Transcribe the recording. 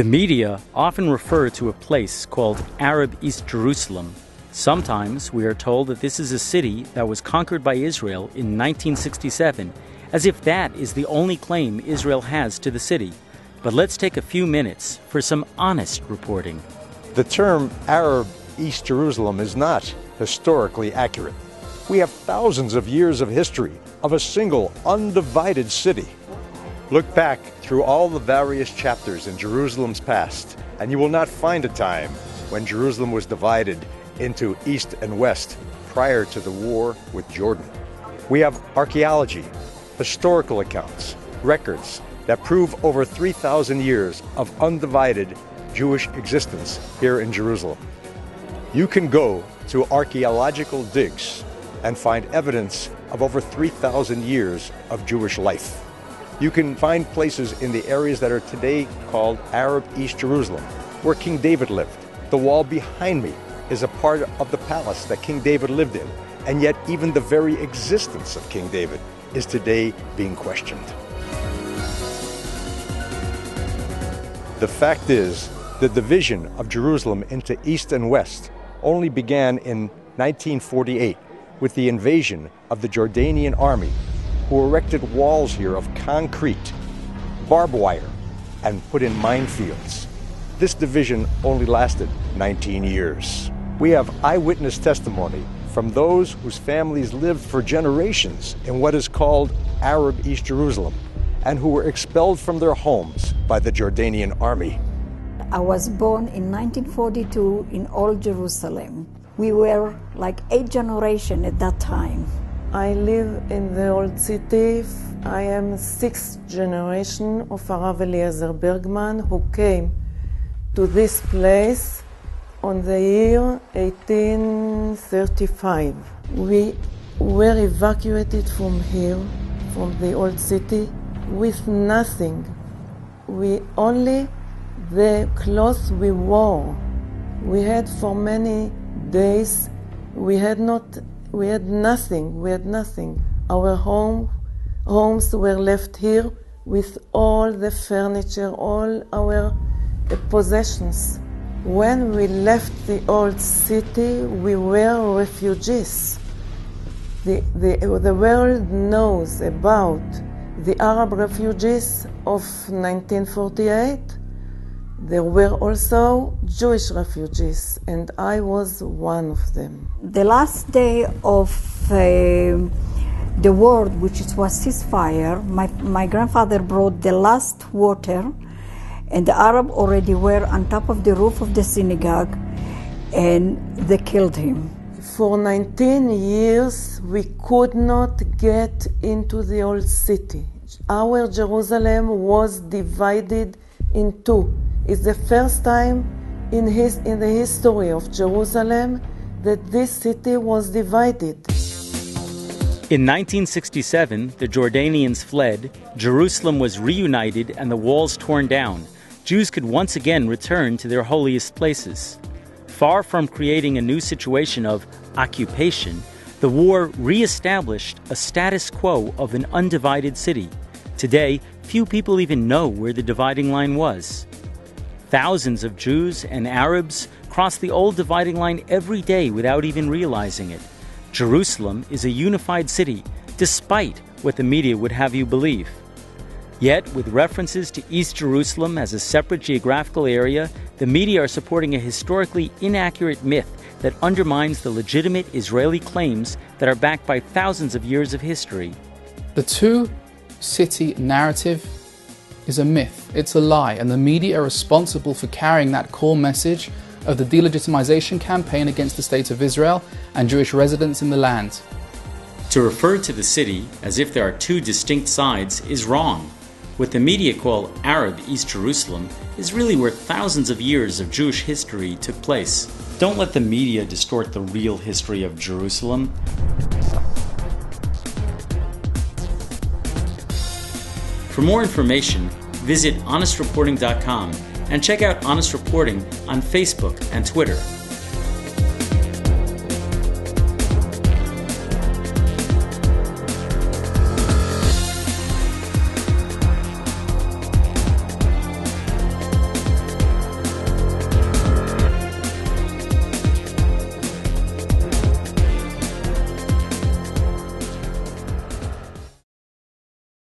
The media often refer to a place called Arab East Jerusalem. Sometimes we are told that this is a city that was conquered by Israel in 1967, as if that is the only claim Israel has to the city. But let's take a few minutes for some honest reporting. The term Arab East Jerusalem is not historically accurate. We have thousands of years of history of a single undivided city. Look back through all the various chapters in Jerusalem's past, and you will not find a time when Jerusalem was divided into east and west prior to the war with Jordan. We have archaeology, historical accounts, records that prove over 3,000 years of undivided Jewish existence here in Jerusalem. You can go to archaeological digs and find evidence of over 3,000 years of Jewish life. You can find places in the areas that are today called Arab East Jerusalem, where King David lived. The wall behind me is a part of the palace that King David lived in, and yet even the very existence of King David is today being questioned. The fact is, the division of Jerusalem into east and west only began in 1948 with the invasion of the Jordanian army, who erected walls here of concrete, barbed wire, and put in minefields. This division only lasted 19 years. We have eyewitness testimony from those whose families lived for generations in what is called Arab East Jerusalem, and who were expelled from their homes by the Jordanian army. I was born in 1942 in Old Jerusalem. We were like 8 generations at that time. I live in the old city. I am 6th generation of Arav Eliezer Bergman, who came to this place on the year 1835. We were evacuated from here, from the old city, with nothing. We only the clothes we wore. We had for many days, we had nothing. Our homes were left here with all the furniture, all our possessions. When we left the old city, we were refugees. The world knows about the Arab refugees of 1948. There were also Jewish refugees, and I was one of them. The last day of the war, which was ceasefire, my grandfather brought the last water, and the Arab already were on top of the roof of the synagogue, and they killed him. For 19 years, we could not get into the old city. Our Jerusalem was divided in two. It's the first time in the history of Jerusalem that this city was divided. In 1967, the Jordanians fled, Jerusalem was reunited, and the walls torn down. Jews could once again return to their holiest places. Far from creating a new situation of occupation, the war re-established a status quo of an undivided city. Today, few people even know where the dividing line was. Thousands of Jews and Arabs cross the old dividing line every day without even realizing it. Jerusalem is a unified city, despite what the media would have you believe. Yet, with references to East Jerusalem as a separate geographical area, the media are supporting a historically inaccurate myth that undermines the legitimate Israeli claims that are backed by thousands of years of history. The two-city narrative is a myth, it's a lie, and the media are responsible for carrying that core message of the delegitimization campaign against the State of Israel and Jewish residents in the land. To refer to the city as if there are two distinct sides is wrong. What the media call Arab East Jerusalem is really where thousands of years of Jewish history took place. Don't let the media distort the real history of Jerusalem. For more information, visit honestreporting.com and check out Honest Reporting on Facebook and Twitter.